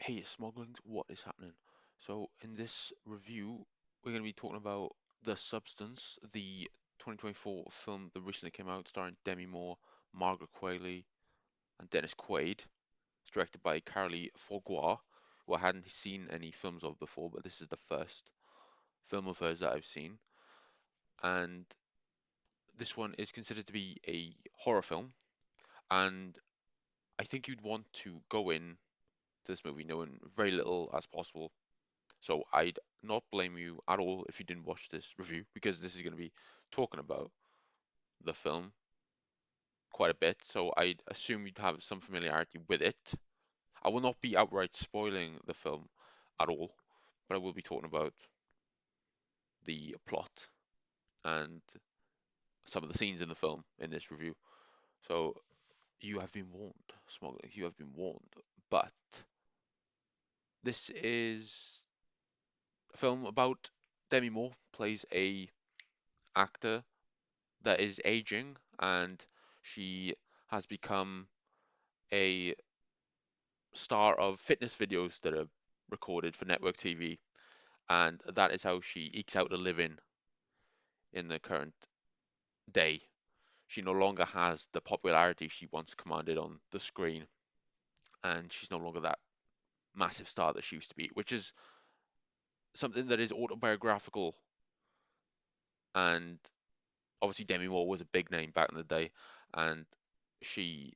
Hey, smugglings, what is happening? So, in this review, we're going to be talking about The Substance, the 2024 film that recently came out, starring Demi Moore, Margaret Qualley, and Dennis Quaid. It's directed by Coralie Fargeat, who I hadn't seen any films of before, but this is the first film of hers that I've seen. And this one is considered to be a horror film, and I think you'd want to go in to this movie knowing very little as possible. So I'd not blame you at all if you didn't watch this review because this is going to be talking about the film quite a bit. So I'd assume you'd have some familiarity with it. I will not be outright spoiling the film at all, but I will be talking about the plot and some of the scenes in the film in this review. So you have been warned, smugglers, you have been warned. But this is a film about Demi Moore plays a actor that is aging, and she has become a star of fitness videos that are recorded for network TV, and that is how she ekes out a living in the current day. She no longer has the popularity she once commanded on the screen, and she's no longer that massive star that she used to be, which is something that is autobiographical. And obviously, Demi Moore was a big name back in the day, and she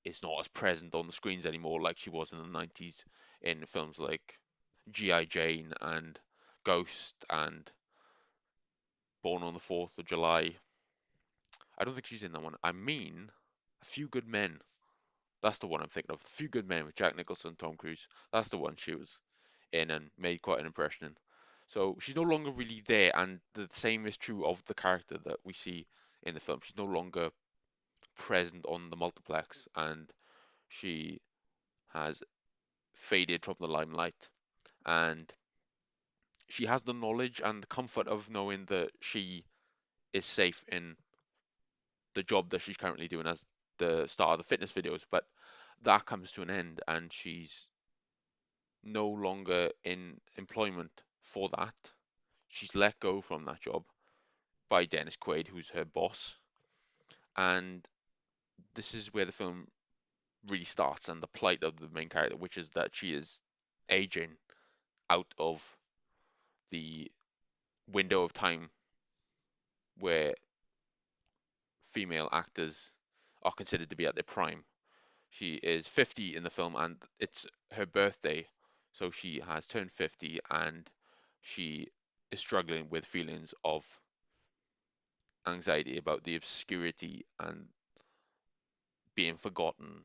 is not as present on the screens anymore like she was in the 90s in films like G.I. Jane and Ghost and Born on the 4th of July. I don't think she's in that one. I mean, A Few Good Men. That's the one I'm thinking of. A Few Good Men with Jack Nicholson, Tom Cruise. That's the one she was in and made quite an impression in. So she's no longer really there, and the same is true of the character that we see in the film. She's no longer present on the multiplex, and she has faded from the limelight. And she has the knowledge and the comfort of knowing that she is safe in the job that she's currently doing as the star of the fitness videos. But that comes to an end, and she's no longer in employment for that. She's let go from that job by Dennis Quaid, who's her boss. And this is where the film really starts and the plight of the main character, which is that she is aging out of the window of time where female actors are considered to be at their prime. She is 50 in the film, and it's her birthday, so she has turned 50, and she is struggling with feelings of anxiety about the obscurity and being forgotten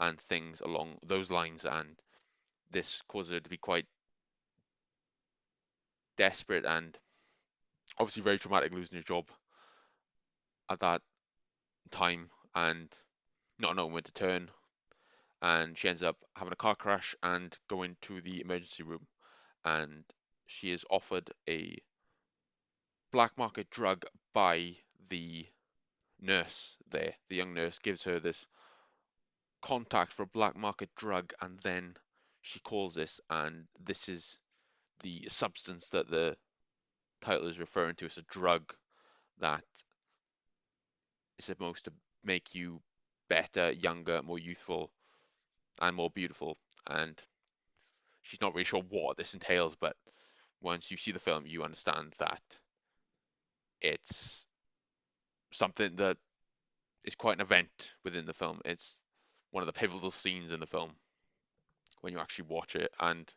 and things along those lines. And this causes her to be quite desperate and obviously very traumatic, losing her job at that time and not knowing when to turn. And she ends up having a car crash and going to the emergency room, and she is offered a black market drug by the nurse there. The young nurse gives her this contact for a black market drug, and then she calls this, and this is the substance that the title is referring to. It's a drug that is supposed to make you better, younger, more youthful, and more beautiful. And she's not really sure what this entails, but once you see the film, you understand that it's something that is quite an event within the film. It's one of the pivotal scenes in the film when you actually watch it, and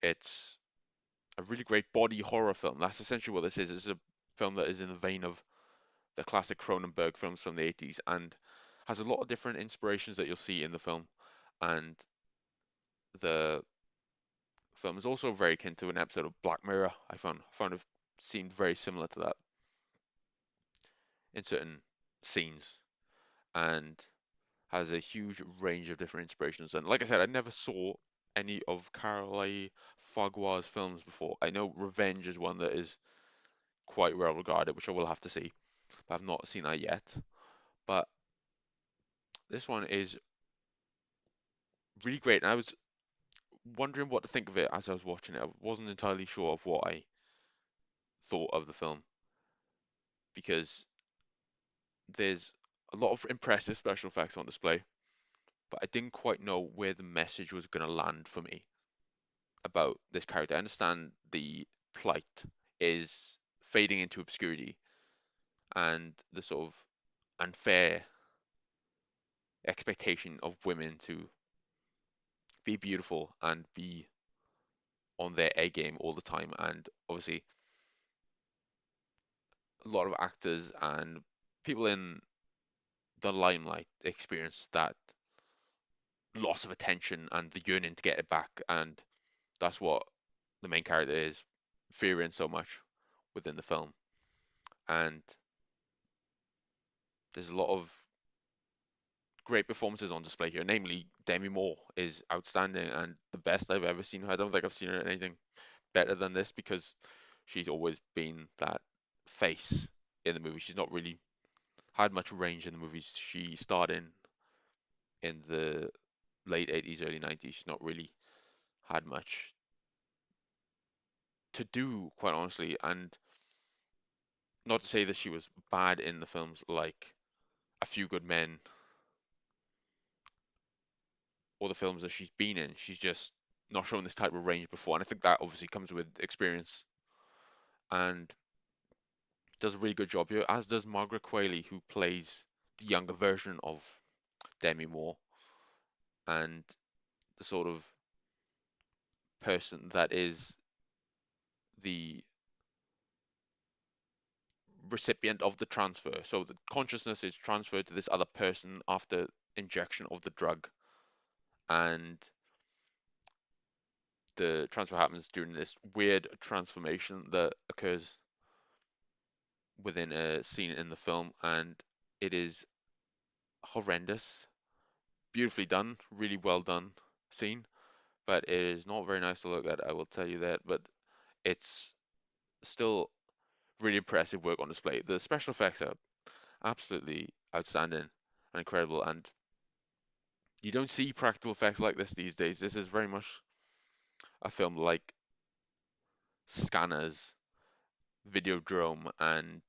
it's a really great body horror film. That's essentially what this is. It's a film that is in the vein of the classic Cronenberg films from the 80s and has a lot of different inspirations that you'll see in the film. And the film is also very akin to an episode of Black Mirror. I found it seemed very similar to that in certain scenes, and has a huge range of different inspirations. And like I said, I never saw any of Coralie Fargeat's films before. I know Revenge is one that is quite well regarded, which I will have to see, but I've not seen that yet. But this one is really great. And I was wondering what to think of it as I was watching it. I wasn't entirely sure of what I thought of the film because there's a lot of impressive special effects on display, but I didn't quite know where the message was going to land for me about this character. I understand the plight is fading into obscurity and the sort of unfair expectation of women to be beautiful and be on their A game all the time. And obviously, a lot of actors and people in the limelight experience that loss of attention and the yearning to get it back. And that's what the main character is fearing so much within the film. And there's a lot of great performances on display here. Namely, Demi Moore is outstanding and the best I've ever seen her. I don't think I've seen her in anything better than this because she's always been that face in the movie. She's not really had much range in the movies she starred in the late 80s, early 90s. She's not really had much to do, quite honestly. And not to say that she was bad in the films like A Few Good Men or the films that she's been in. She's just not shown this type of range before. And I think that obviously comes with experience and does a really good job here, as does Margaret Qualley, who plays the younger version of Demi Moore and the sort of person that is the recipient of the transfer. So the consciousness is transferred to this other person after injection of the drug, and the transfer happens during this weird transformation that occurs within a scene in the film, and it is horrendous, beautifully done, really well done scene, but it is not very nice to look at, I will tell you that, but it's still really impressive work on display. The special effects are absolutely outstanding and incredible, and you don't see practical effects like this these days. This is very much a film like Scanners, Videodrome, and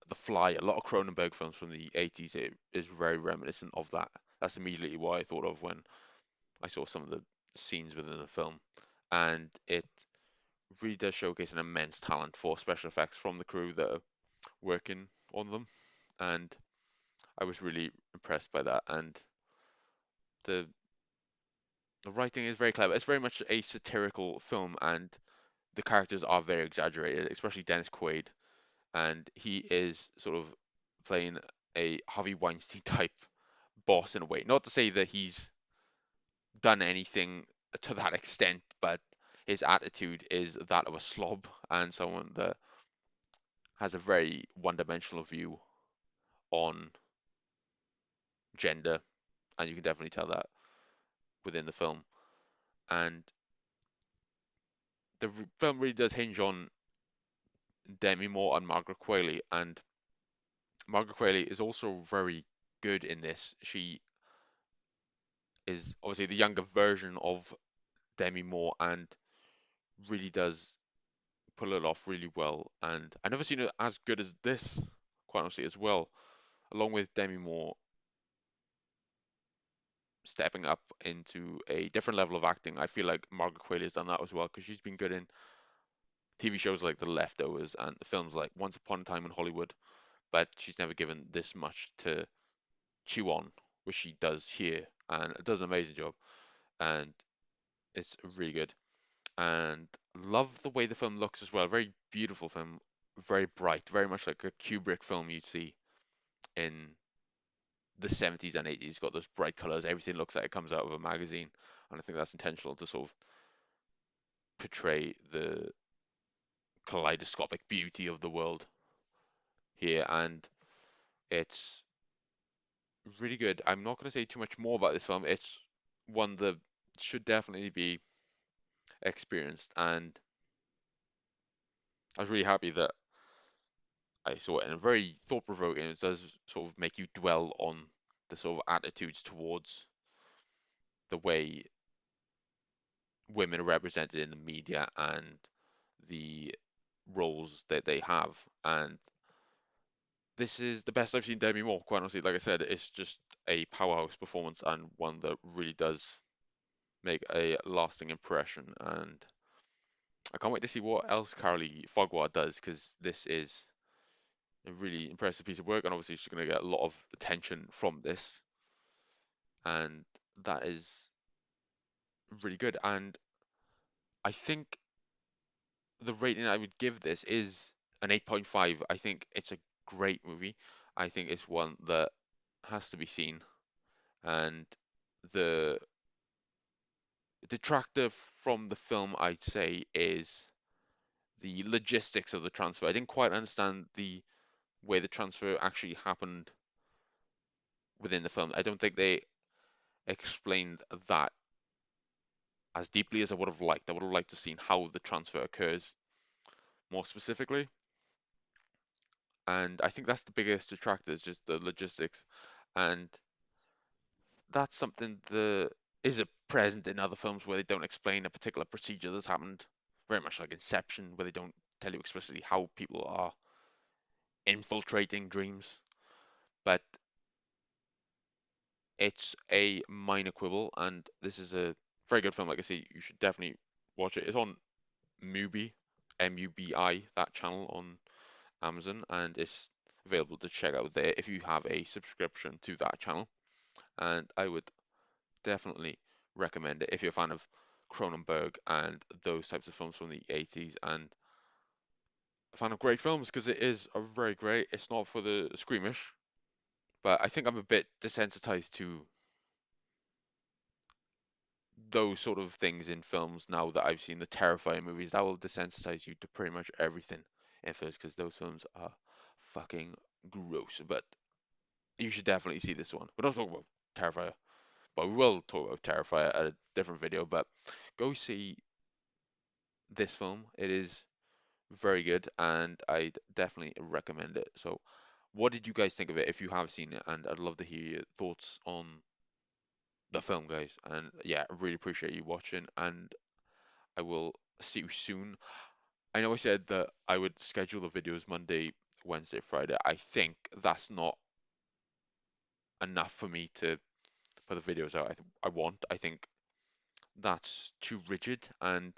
The Fly. A lot of Cronenberg films from the 80s. It is very reminiscent of that. That's immediately what I thought of when I saw some of the scenes within the film. And it really does showcase an immense talent for special effects from the crew that are working on them. And I was really impressed by that. And the the writing is very clever. It's very much a satirical film, and the characters are very exaggerated, especially Dennis Quaid, and he is sort of playing a Harvey Weinstein type boss in a way. Not to say that he's done anything to that extent, but his attitude is that of a slob and someone that has a very one-dimensional view on gender, and you can definitely tell that within the film. And the film really does hinge on Demi Moore and Margaret Qualley, and Margaret Qualley is also very good in this. She is obviously the younger version of Demi Moore and really does pull it off really well. And I've never seen it as good as this, quite honestly, as well. Along with Demi Moore stepping up into a different level of acting, I feel like Margaret Qualley has done that as well because she's been good in TV shows like The Leftovers and films like Once Upon a Time in Hollywood, but she's never given this much to chew on, which she does here, and it does an amazing job. And it's really good. And love the way the film looks as well. Very beautiful film, very bright, very much like a Kubrick film you'd see in the 70s and 80s. Got those bright colors. Everything looks like it comes out of a magazine, and I think that's intentional to sort of portray the kaleidoscopic beauty of the world here. And it's really good. I'm not going to say too much more about this film. It's one that should definitely be experienced, and I was really happy that I saw it, and very thought-provoking. It does sort of make you dwell on the sort of attitudes towards the way women are represented in the media and the roles that they have. And this is the best I've seen Demi Moore, quite honestly. Like I said, it's just a powerhouse performance and one that really does make a lasting impression. And I can't wait to see what else Coralie Fargeat does because this is a really impressive piece of work, and obviously she's going to get a lot of attention from this, and that is really good. And I think the rating I would give this is an 8.5. I think it's a great movie. I think it's one that has to be seen, and the detractor from the film, I'd say, is the logistics of the transfer. I didn't quite understand the way the transfer actually happened within the film. I don't think they explained that as deeply as I would have liked. I would have liked to seen how the transfer occurs more specifically. And I think that's the biggest detractor is just the logistics. And that's something that is a present in other films where they don't explain a particular procedure that's happened, very much like Inception, where they don't tell you explicitly how people are infiltrating dreams. But it's a minor quibble, and this is a very good film. Like I say, you should definitely watch it. It's on Mubi, Mubi, that channel on Amazon, and it's available to check out there if you have a subscription to that channel. And I would definitely recommend it if you're a fan of Cronenberg and those types of films from the 80s and a fan of great films because it is a very great. It's not for the squeamish, but I think I'm a bit desensitized to those sort of things in films now that I've seen the terrifying movies. That will desensitize you to pretty much everything in first because those films are fucking gross. But you should definitely see this one. We're not talking about Terrifier, but we will talk about Terrifier at a different video. But go see this film. It is very good, and I'd definitely recommend it. So, what did you guys think of it if you have seen it? And I'd love to hear your thoughts on the film, guys. And yeah, I really appreciate you watching, and I will see you soon. I know I said that I would schedule the videos Monday, Wednesday, Friday. I think that's not enough for me to put the videos out I want. I think that's too rigid, and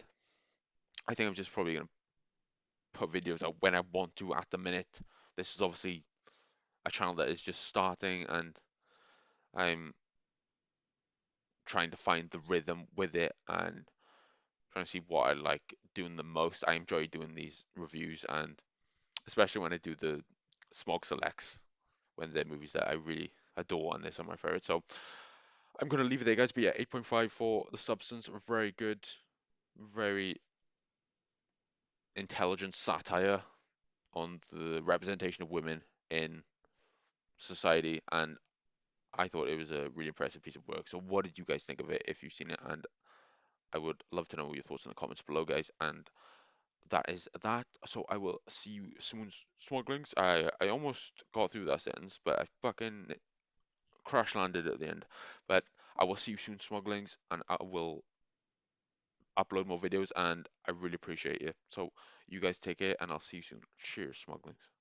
I think I'm just probably gonna put videos out when I want to at the minute. This is obviously a channel that is just starting, and I'm trying to find the rhythm with it and trying to see what I like doing the most. I enjoy doing these reviews, and especially when I do the smog selects, when they're movies that I really adore and they're some of my favorites. So I'm gonna leave it there, guys. But yeah, 8.5 for The Substance. Very good, very intelligent satire on the representation of women in society, and I thought it was a really impressive piece of work. So, what did you guys think of it if you've seen it? And I would love to know your thoughts in the comments below, guys. And that is that. So, I will see you soon, smugglings. I almost got through that sentence, but I fucking crash landed at the end. But I will see you soon, smugglings, and I will upload more videos. And I really appreciate you. So, you guys take care, and I'll see you soon. Cheers, smugglings.